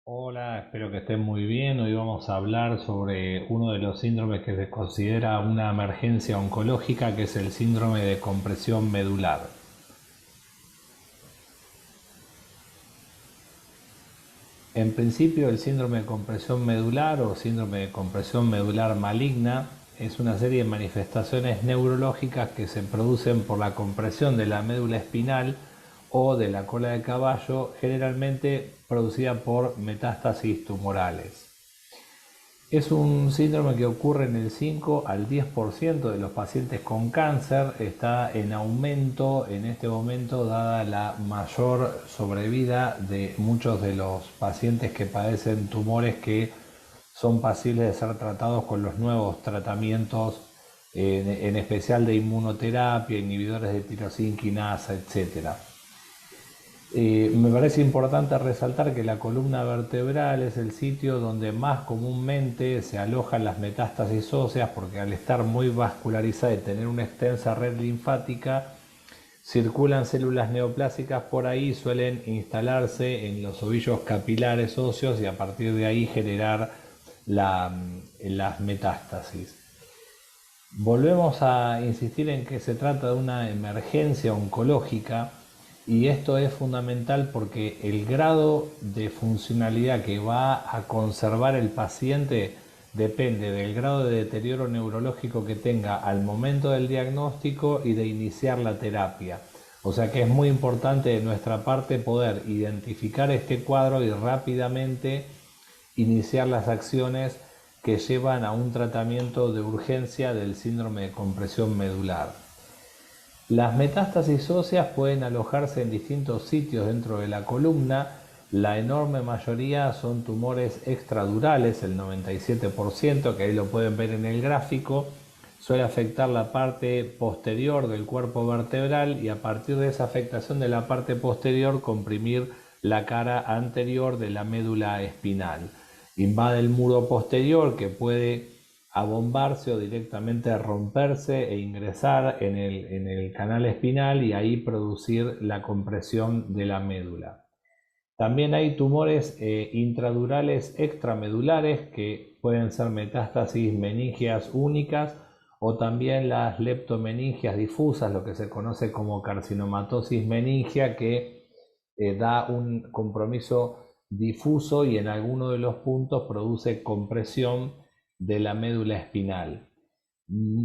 Hola, espero que estén muy bien. Hoy vamos a hablar sobre uno de los síndromes que se considera una emergencia oncológica, que es el síndrome de compresión medular. En principio, el síndrome de compresión medular o síndrome de compresión medular maligna es una serie de manifestaciones neurológicas que se producen por la compresión de la médula espinal o de la cola de caballo, generalmente producida por metástasis tumorales. Es un síndrome que ocurre en el 5 al 10% de los pacientes con cáncer. Está en aumento en este momento dada la mayor sobrevida de muchos de los pacientes que padecen tumores que son pasibles de ser tratados con los nuevos tratamientos, en especial de inmunoterapia, inhibidores de tirosina quinasa, etcétera. Me parece importante resaltar que la columna vertebral es el sitio donde más comúnmente se alojan las metástasis óseas, porque al estar muy vascularizada y tener una extensa red linfática, circulan células neoplásicas por ahí, suelen instalarse en los ovillos capilares óseos y a partir de ahí generar las metástasis. Volvemos a insistir en que se trata de una emergencia oncológica, y esto es fundamental porque el grado de funcionalidad que va a conservar el paciente depende del grado de deterioro neurológico que tenga al momento del diagnóstico y de iniciar la terapia. O sea que es muy importante de nuestra parte poder identificar este cuadro y rápidamente iniciar las acciones que llevan a un tratamiento de urgencia del síndrome de compresión medular. Las metástasis óseas pueden alojarse en distintos sitios dentro de la columna. La enorme mayoría son tumores extradurales, el 97%, que ahí lo pueden ver en el gráfico. Suele afectar la parte posterior del cuerpo vertebral y a partir de esa afectación de la parte posterior comprimir la cara anterior de la médula espinal. Invade el muro posterior, que puede abombarse o directamente romperse e ingresar en el canal espinal y ahí producir la compresión de la médula. También hay tumores intradurales extramedulares, que pueden ser metástasis meningias únicas o también las leptomeningias difusas, lo que se conoce como carcinomatosis meningia, que da un compromiso difuso y en alguno de los puntos produce compresión de la médula espinal.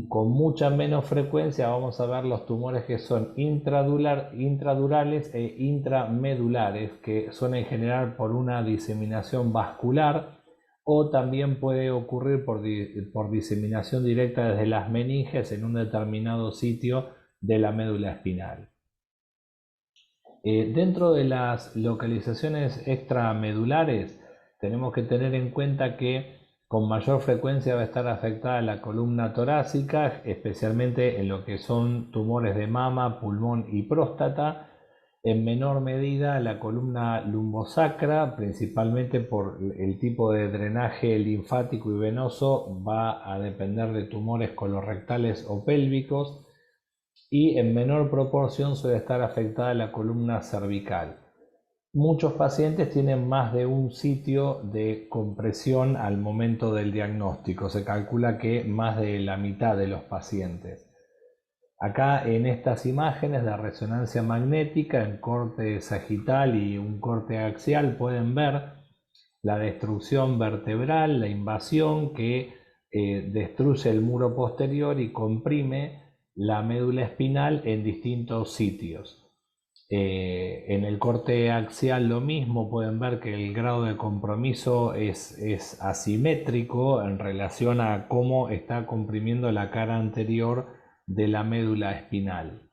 Con mucha menos frecuencia vamos a ver los tumores que son intradurales e intramedulares, que son en general por una diseminación vascular, o también puede ocurrir por diseminación directa desde las meninges en un determinado sitio de la médula espinal. Dentro de las localizaciones extramedulares tenemos que tener en cuenta que con mayor frecuencia va a estar afectada la columna torácica, especialmente en lo que son tumores de mama, pulmón y próstata. En menor medida la columna lumbosacra, principalmente por el tipo de drenaje linfático y venoso, va a depender de tumores colorectales o pélvicos, y en menor proporción suele estar afectada la columna cervical. Muchos pacientes tienen más de un sitio de compresión al momento del diagnóstico. Se calcula que más de la mitad de los pacientes. Acá en estas imágenes de resonancia magnética en corte sagital y un corte axial pueden ver la destrucción vertebral, la invasión que destruye el muro posterior y comprime la médula espinal en distintos sitios. En el corte axial lo mismo, pueden ver que el grado de compromiso es asimétrico en relación a cómo está comprimiendo la cara anterior de la médula espinal.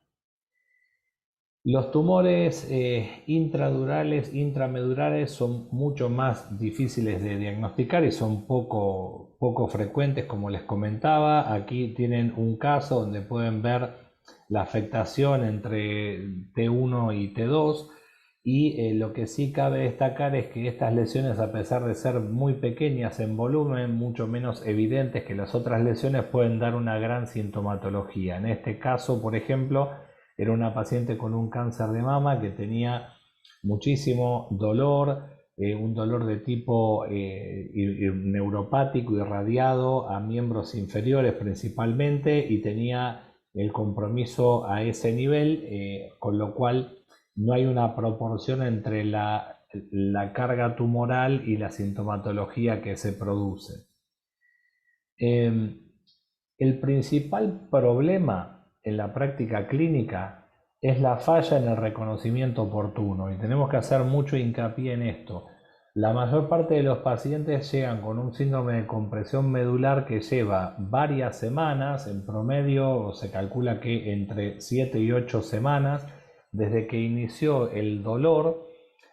Los tumores intradurales, intramedulares son mucho más difíciles de diagnosticar y son poco frecuentes, como les comentaba. Aquí tienen un caso donde pueden ver la afectación entre T1 y T2, y lo que sí cabe destacar es que estas lesiones, a pesar de ser muy pequeñas en volumen, mucho menos evidentes que las otras lesiones, pueden dar una gran sintomatología. En este caso, por ejemplo, era una paciente con un cáncer de mama que tenía muchísimo dolor, un dolor de tipo neuropático irradiado a miembros inferiores principalmente, y tenía el compromiso a ese nivel, con lo cual no hay una proporción entre la carga tumoral y la sintomatología que se produce. El principal problema en la práctica clínica es la falla en el reconocimiento oportuno, y tenemos que hacer mucho hincapié en esto. La mayor parte de los pacientes llegan con un síndrome de compresión medular que lleva varias semanas, en promedio se calcula que entre 7 y 8 semanas, desde que inició el dolor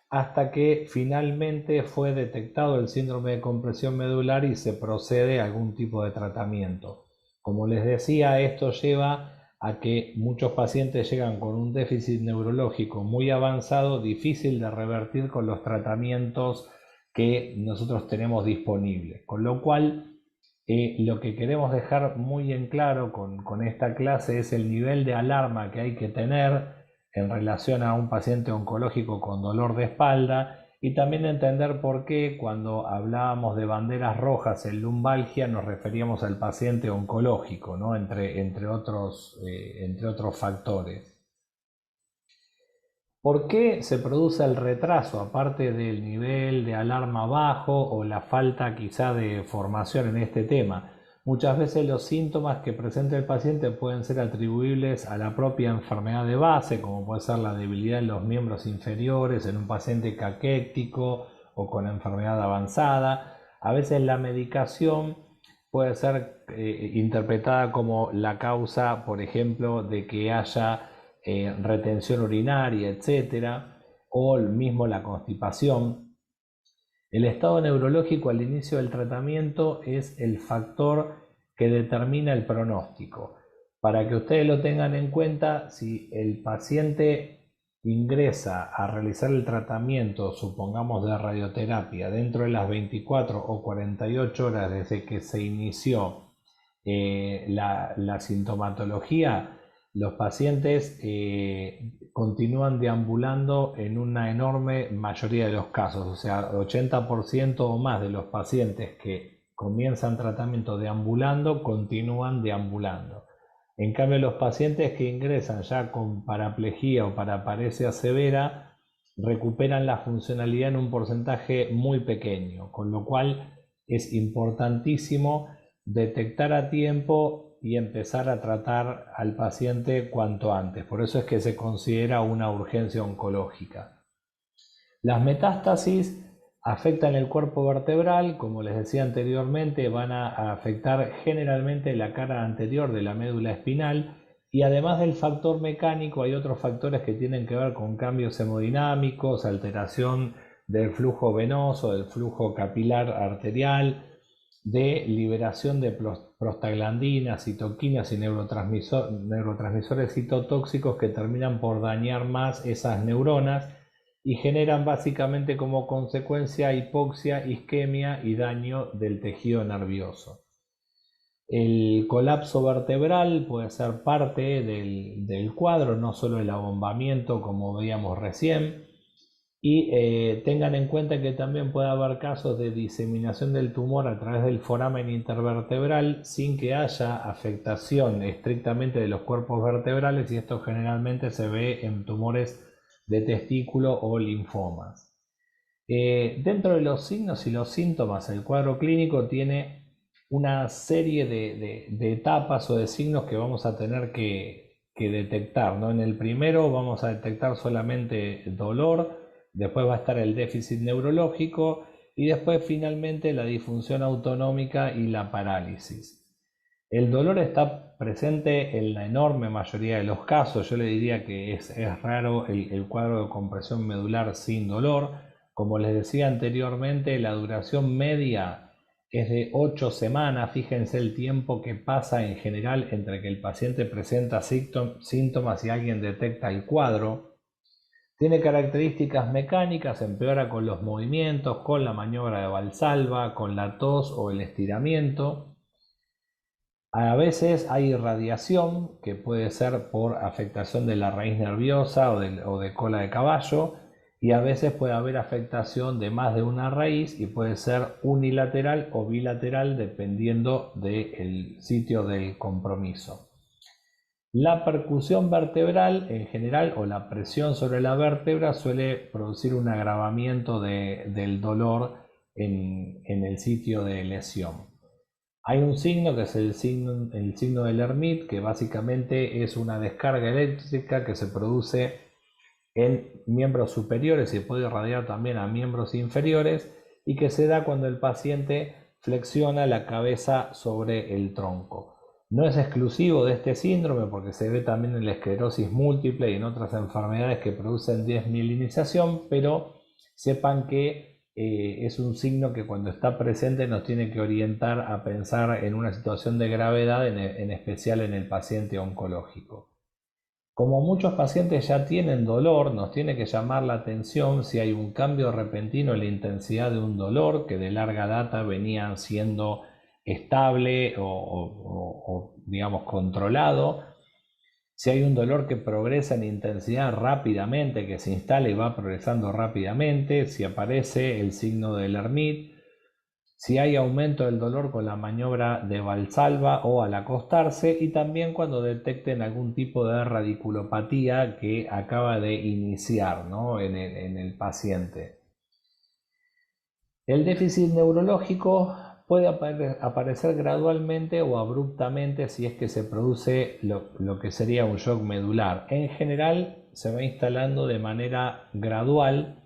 hasta que finalmente fue detectado el síndrome de compresión medular y se procede a algún tipo de tratamiento. Como les decía, esto lleva a que muchos pacientes llegan con un déficit neurológico muy avanzado, difícil de revertir con los tratamientos que nosotros tenemos disponibles. Con lo cual, lo que queremos dejar muy en claro con esta clase es el nivel de alarma que hay que tener en relación a un paciente oncológico con dolor de espalda, y también entender por qué cuando hablábamos de banderas rojas en lumbalgia nos referíamos al paciente oncológico, ¿no? entre otros factores. ¿Por qué se produce el retraso, aparte del nivel de alarma bajo o la falta quizá de formación en este tema? Muchas veces los síntomas que presenta el paciente pueden ser atribuibles a la propia enfermedad de base, como puede ser la debilidad en los miembros inferiores en un paciente caquético o con enfermedad avanzada. A veces la medicación puede ser interpretada como la causa, por ejemplo, de que haya retención urinaria, etcétera, o mismo la constipación. El estado neurológico al inicio del tratamiento es el factor que determina el pronóstico. Para que ustedes lo tengan en cuenta, si el paciente ingresa a realizar el tratamiento, supongamos de radioterapia, dentro de las 24 o 48 horas desde que se inició la sintomatología, los pacientes continúan deambulando en una enorme mayoría de los casos, o sea, 80% o más de los pacientes que comienzan tratamiento deambulando continúan deambulando. En cambio, los pacientes que ingresan ya con paraplegia o paraparesia severa recuperan la funcionalidad en un porcentaje muy pequeño, con lo cual es importantísimo detectar a tiempo y empezar a tratar al paciente cuanto antes. Por eso es que se considera una urgencia oncológica. Las metástasis afectan el cuerpo vertebral, como les decía anteriormente, van a afectar generalmente la cara anterior de la médula espinal, y además del factor mecánico hay otros factores que tienen que ver con cambios hemodinámicos, alteración del flujo venoso, del flujo capilar arterial, de liberación de prostaglandinas, citoquinas y neurotransmisores citotóxicos que terminan por dañar más esas neuronas y generan básicamente como consecuencia hipoxia, isquemia y daño del tejido nervioso. El colapso vertebral puede ser parte del cuadro, no solo el abombamiento como veíamos recién. Y tengan en cuenta que también puede haber casos de diseminación del tumor a través del foramen intervertebral sin que haya afectación estrictamente de los cuerpos vertebrales, y esto generalmente se ve en tumores de testículo o linfomas. Dentro de los signos y los síntomas, el cuadro clínico tiene una serie de etapas o de signos que vamos a tener que detectar, ¿no? En el primero vamos a detectar solamente dolor, después va a estar el déficit neurológico y después finalmente la disfunción autonómica y la parálisis. El dolor está presente en la enorme mayoría de los casos. Yo le diría que es raro el cuadro de compresión medular sin dolor. Como les decía anteriormente, la duración media es de 8 semanas. Fíjense el tiempo que pasa en general entre que el paciente presenta síntomas y alguien detecta el cuadro. Tiene características mecánicas, empeora con los movimientos, con la maniobra de Valsalva, con la tos o el estiramiento. A veces hay irradiación, que puede ser por afectación de la raíz nerviosa o de cola de caballo, y a veces puede haber afectación de más de una raíz y puede ser unilateral o bilateral dependiendo del sitio del compromiso. La percusión vertebral en general o la presión sobre la vértebra suele producir un agravamiento del dolor en el sitio de lesión. Hay un signo que es el signo del Hermit, que básicamente es una descarga eléctrica que se produce en miembros superiores y puede irradiar también a miembros inferiores y que se da cuando el paciente flexiona la cabeza sobre el tronco. No es exclusivo de este síndrome porque se ve también en la esclerosis múltiple y en otras enfermedades que producen desmielinización, pero sepan que es un signo que cuando está presente nos tiene que orientar a pensar en una situación de gravedad, en especial en el paciente oncológico. Como muchos pacientes ya tienen dolor, nos tiene que llamar la atención si hay un cambio repentino en la intensidad de un dolor que de larga data venía siendo estable o digamos controlado, si hay un dolor que progresa en intensidad rápidamente, que se instala y va progresando rápidamente, si aparece el signo del Hermit, si hay aumento del dolor con la maniobra de Valsalva o al acostarse, y también cuando detecten algún tipo de radiculopatía que acaba de iniciar, ¿no?, en el paciente. El déficit neurológico puede aparecer gradualmente o abruptamente si es que se produce lo que sería un shock medular. En general se va instalando de manera gradual,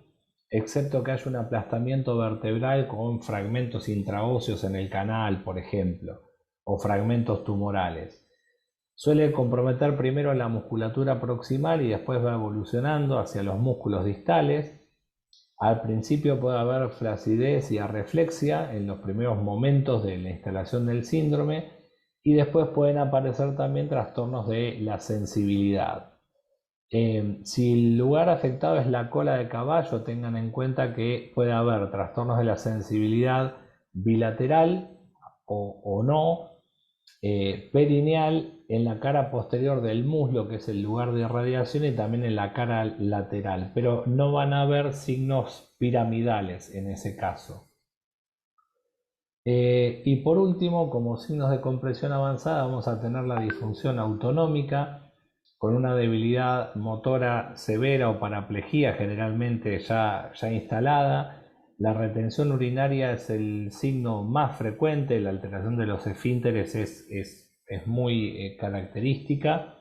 excepto que haya un aplastamiento vertebral con fragmentos intraóseos en el canal, por ejemplo, o fragmentos tumorales. Suele comprometer primero la musculatura proximal y después va evolucionando hacia los músculos distales. Al principio puede haber flacidez y arreflexia en los primeros momentos de la instalación del síndrome y después pueden aparecer también trastornos de la sensibilidad. Si el lugar afectado es la cola de caballo, tengan en cuenta que puede haber trastornos de la sensibilidad bilateral o no, perineal en la cara posterior del muslo, que es el lugar de irradiación, y también en la cara lateral, pero no van a haber signos piramidales en ese caso. Y por último, como signos de compresión avanzada, vamos a tener la disfunción autonómica con una debilidad motora severa o paraplegia generalmente ya instalada. La retención urinaria es el signo más frecuente, la alteración de los esfínteres es muy característica.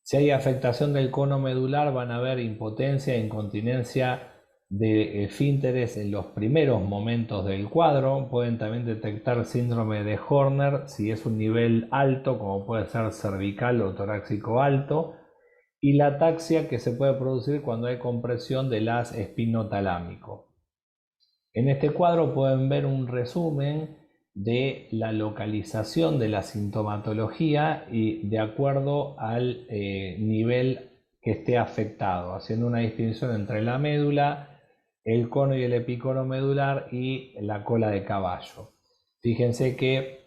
Si hay afectación del cono medular, van a haber impotencia e incontinencia de esfínteres en los primeros momentos del cuadro. Pueden también detectar síndrome de Horner si es un nivel alto, como puede ser cervical o torácico alto, y la ataxia que se puede producir cuando hay compresión del haz espinotalámico. En este cuadro pueden ver un resumen de la localización de la sintomatología y de acuerdo al nivel que esté afectado, haciendo una distinción entre la médula, el cono y el epicono medular y la cola de caballo. Fíjense que,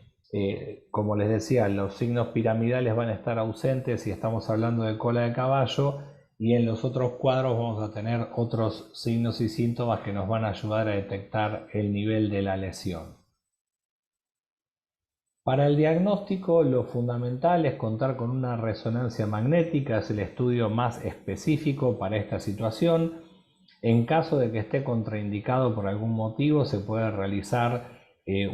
como les decía, los signos piramidales van a estar ausentes si estamos hablando de cola de caballo, y en los otros cuadros vamos a tener otros signos y síntomas que nos van a ayudar a detectar el nivel de la lesión. Para el diagnóstico, lo fundamental es contar con una resonancia magnética, es el estudio más específico para esta situación. En caso de que esté contraindicado por algún motivo, se puede realizar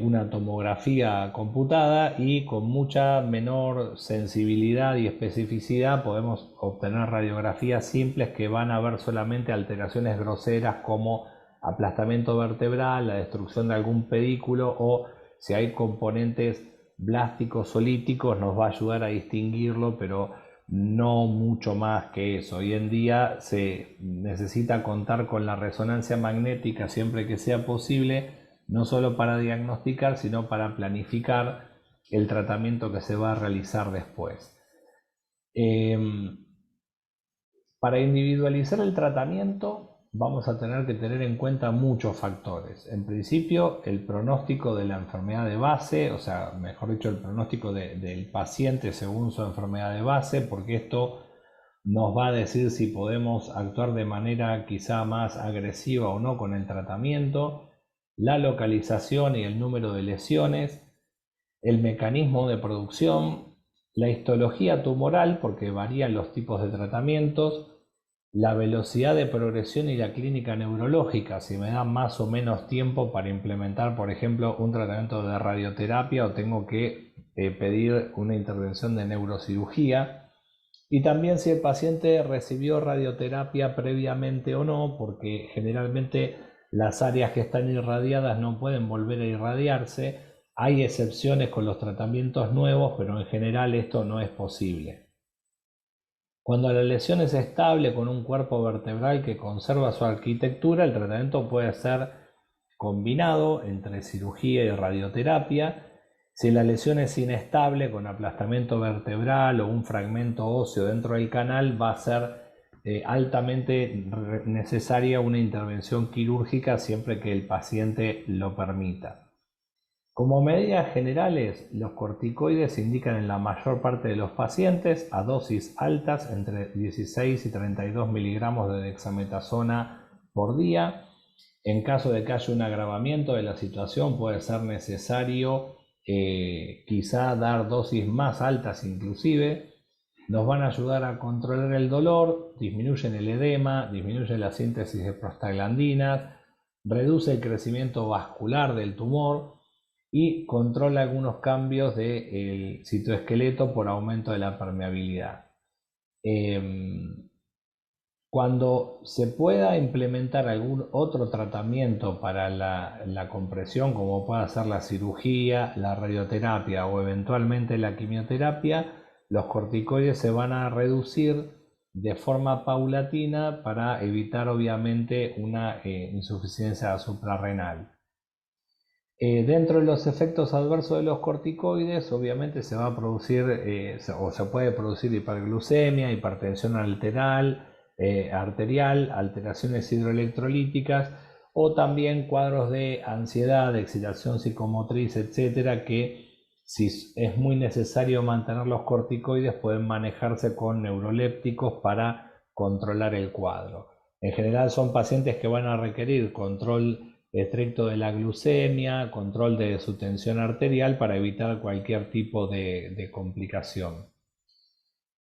una tomografía computada y con mucha menor sensibilidad y especificidad podemos obtener radiografías simples que van a ver solamente alteraciones groseras como aplastamiento vertebral, la destrucción de algún pedículo, o si hay componentes blásticos o líticos nos va a ayudar a distinguirlo, pero no mucho más que eso. Hoy en día se necesita contar con la resonancia magnética siempre que sea posible, no solo para diagnosticar, sino para planificar el tratamiento que se va a realizar después. Para individualizar el tratamiento vamos a tener que tener en cuenta muchos factores. En principio, el pronóstico de la enfermedad de base, o sea, mejor dicho, el pronóstico del paciente según su enfermedad de base, porque esto nos va a decir si podemos actuar de manera quizá más agresiva o no con el tratamiento, la localización y el número de lesiones, el mecanismo de producción, la histología tumoral, porque varían los tipos de tratamientos, la velocidad de progresión y la clínica neurológica, si me da más o menos tiempo para implementar, por ejemplo, un tratamiento de radioterapia o tengo que pedir una intervención de neurocirugía, y también si el paciente recibió radioterapia previamente o no, porque generalmente las áreas que están irradiadas no pueden volver a irradiarse. Hay excepciones con los tratamientos nuevos, pero en general esto no es posible. Cuando la lesión es estable con un cuerpo vertebral que conserva su arquitectura, el tratamiento puede ser combinado entre cirugía y radioterapia. Si la lesión es inestable con aplastamiento vertebral o un fragmento óseo dentro del canal, va a ser altamente necesaria una intervención quirúrgica siempre que el paciente lo permita. Como medidas generales, los corticoides se indican en la mayor parte de los pacientes a dosis altas entre 16 y 32 miligramos de dexametasona por día. En caso de que haya un agravamiento de la situación, puede ser necesario quizá dar dosis más altas inclusive. Nos van a ayudar a controlar el dolor, disminuyen el edema, disminuyen la síntesis de prostaglandinas, reduce el crecimiento vascular del tumor y controla algunos cambios del citoesqueleto por aumento de la permeabilidad. Cuando se pueda implementar algún otro tratamiento para la compresión, como pueda ser la cirugía, la radioterapia o eventualmente la quimioterapia, los corticoides se van a reducir de forma paulatina para evitar obviamente una insuficiencia suprarrenal. Dentro de los efectos adversos de los corticoides, obviamente se va a producir o se puede producir hiperglucemia, hipertensión arterial, alteraciones hidroelectrolíticas o también cuadros de ansiedad, de excitación psicomotriz, etcétera, que si es muy necesario mantener los corticoides pueden manejarse con neurolépticos para controlar el cuadro. En general son pacientes que van a requerir control estricto de la glucemia, control de su tensión arterial para evitar cualquier tipo de complicación.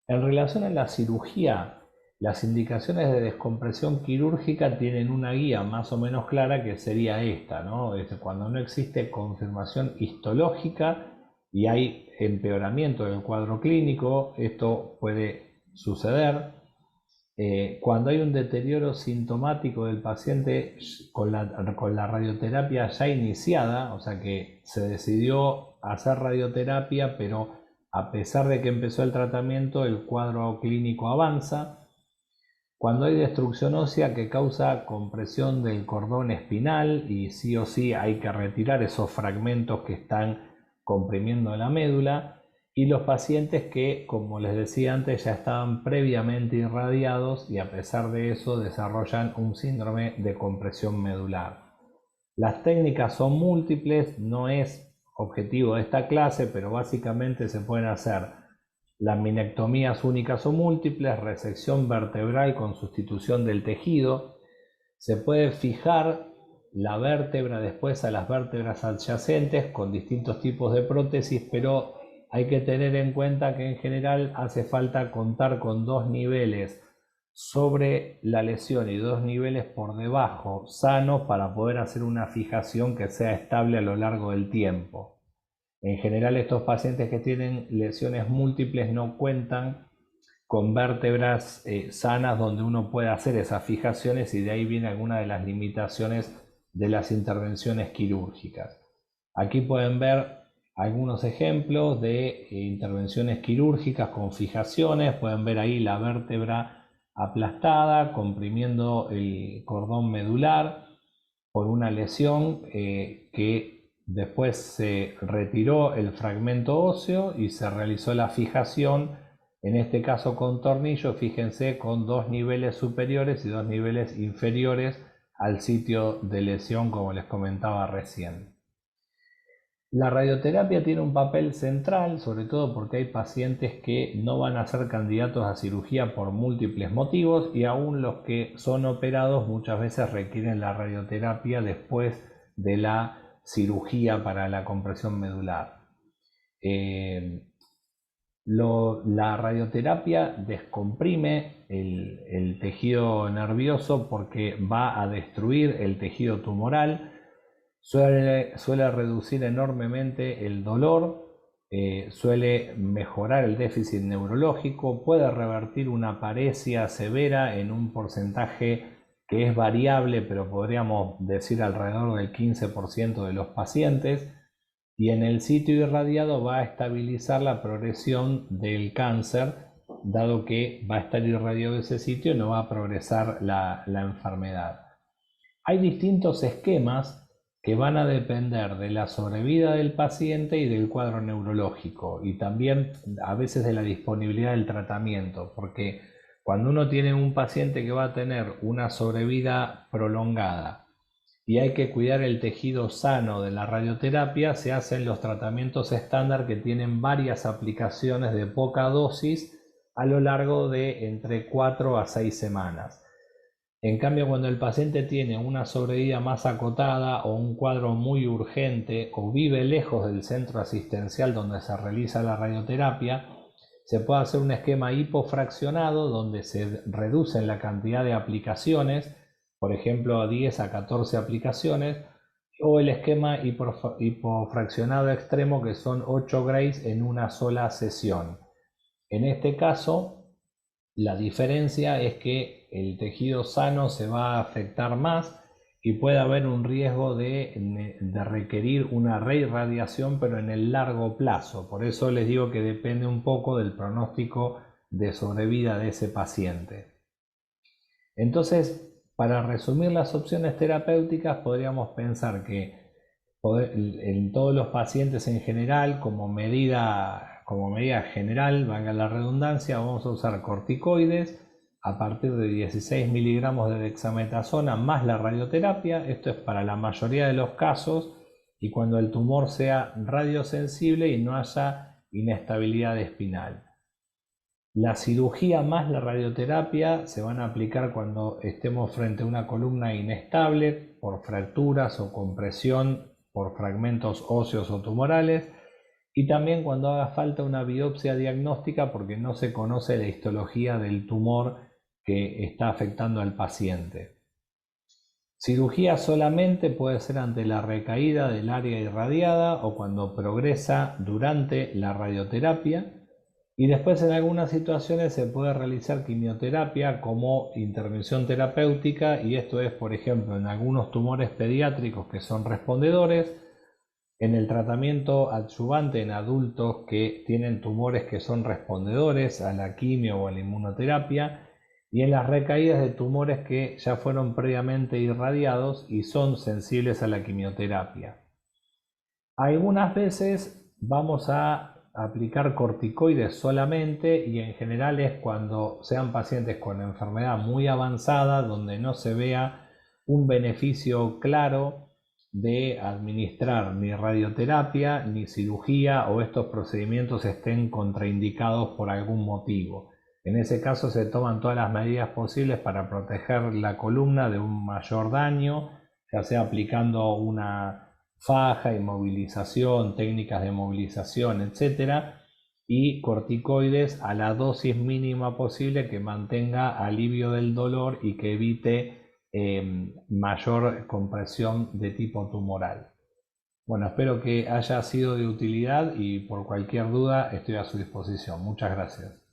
En relación a la cirugía, las indicaciones de descompresión quirúrgica tienen una guía más o menos clara que sería esta, ¿no? Cuando no existe confirmación histológica y hay empeoramiento del cuadro clínico, esto puede suceder. Cuando hay un deterioro sintomático del paciente con la radioterapia ya iniciada, o sea que se decidió hacer radioterapia, pero a pesar de que empezó el tratamiento, el cuadro clínico avanza. Cuando hay destrucción ósea que causa compresión del cordón espinal y sí o sí hay que retirar esos fragmentos que están comprimiendo la médula. Y los pacientes que, como les decía antes, ya estaban previamente irradiados y a pesar de eso desarrollan un síndrome de compresión medular. Las técnicas son múltiples, no es objetivo de esta clase, pero básicamente se pueden hacer laminectomías únicas o múltiples, resección vertebral con sustitución del tejido. Se puede fijar la vértebra después a las vértebras adyacentes con distintos tipos de prótesis, pero hay que tener en cuenta que en general hace falta contar con dos niveles sobre la lesión y dos niveles por debajo sanos para poder hacer una fijación que sea estable a lo largo del tiempo. En general estos pacientes que tienen lesiones múltiples no cuentan con vértebras sanas donde uno pueda hacer esas fijaciones y de ahí viene alguna de las limitaciones de las intervenciones quirúrgicas. Aquí pueden ver algunos ejemplos de intervenciones quirúrgicas con fijaciones. Pueden ver ahí la vértebra aplastada, comprimiendo el cordón medular por una lesión que después se retiró el fragmento óseo y se realizó la fijación, en este caso con tornillo, fíjense, con dos niveles superiores y dos niveles inferiores al sitio de lesión, como les comentaba recién. La radioterapia tiene un papel central, sobre todo porque hay pacientes que no van a ser candidatos a cirugía por múltiples motivos y aún los que son operados muchas veces requieren la radioterapia después de la cirugía para la compresión medular. Eh, la radioterapia descomprime el tejido nervioso porque va a destruir el tejido tumoral, suele reducir enormemente el dolor, suele mejorar el déficit neurológico, puede revertir una paresia severa en un porcentaje que es variable, pero podríamos decir alrededor del 15% de los pacientes, y en el sitio irradiado va a estabilizar la progresión del cáncer, dado que va a estar irradiado ese sitio y no va a progresar la enfermedad. Hay distintos esquemas que van a depender de la sobrevida del paciente y del cuadro neurológico y también a veces de la disponibilidad del tratamiento, porque cuando uno tiene un paciente que va a tener una sobrevida prolongada y hay que cuidar el tejido sano de la radioterapia, se hacen los tratamientos estándar que tienen varias aplicaciones de poca dosis a lo largo de entre 4 a 6 semanas. En cambio, cuando el paciente tiene una sobrevida más acotada o un cuadro muy urgente o vive lejos del centro asistencial donde se realiza la radioterapia, se puede hacer un esquema hipofraccionado donde se reduce la cantidad de aplicaciones, por ejemplo, a 10 a 14 aplicaciones, o el esquema hipofraccionado extremo, que son 8 grays en una sola sesión. En este caso, la diferencia es que el tejido sano se va a afectar más y puede haber un riesgo de requerir una reirradiación, pero en el largo plazo. Por eso les digo que depende un poco del pronóstico de sobrevida de ese paciente. Entonces, para resumir las opciones terapéuticas, podríamos pensar que en todos los pacientes en general, como medida general, valga la redundancia, vamos a usar corticoides a partir de 16 miligramos de dexametasona más la radioterapia. Esto es para la mayoría de los casos y cuando el tumor sea radiosensible y no haya inestabilidad espinal. La cirugía más la radioterapia se van a aplicar cuando estemos frente a una columna inestable por fracturas o compresión por fragmentos óseos o tumorales, y también cuando haga falta una biopsia diagnóstica porque no se conoce la histología del tumor que está afectando al paciente. Cirugía solamente puede ser ante la recaída del área irradiada o cuando progresa durante la radioterapia. Y después en algunas situaciones se puede realizar quimioterapia como intervención terapéutica, y esto es, por ejemplo, en algunos tumores pediátricos que son respondedores, en el tratamiento adyuvante en adultos que tienen tumores que son respondedores a la quimio o a la inmunoterapia, y en las recaídas de tumores que ya fueron previamente irradiados y son sensibles a la quimioterapia. Algunas veces vamos a aplicar corticoides solamente y en general es cuando sean pacientes con enfermedad muy avanzada donde no se vea un beneficio claro de administrar ni radioterapia ni cirugía o estos procedimientos estén contraindicados por algún motivo. En ese caso se toman todas las medidas posibles para proteger la columna de un mayor daño, ya sea aplicando una faja, inmovilización, técnicas de movilización, etcétera, y corticoides a la dosis mínima posible que mantenga alivio del dolor y que evite mayor compresión de tipo tumoral. Bueno, espero que haya sido de utilidad y por cualquier duda estoy a su disposición. Muchas gracias.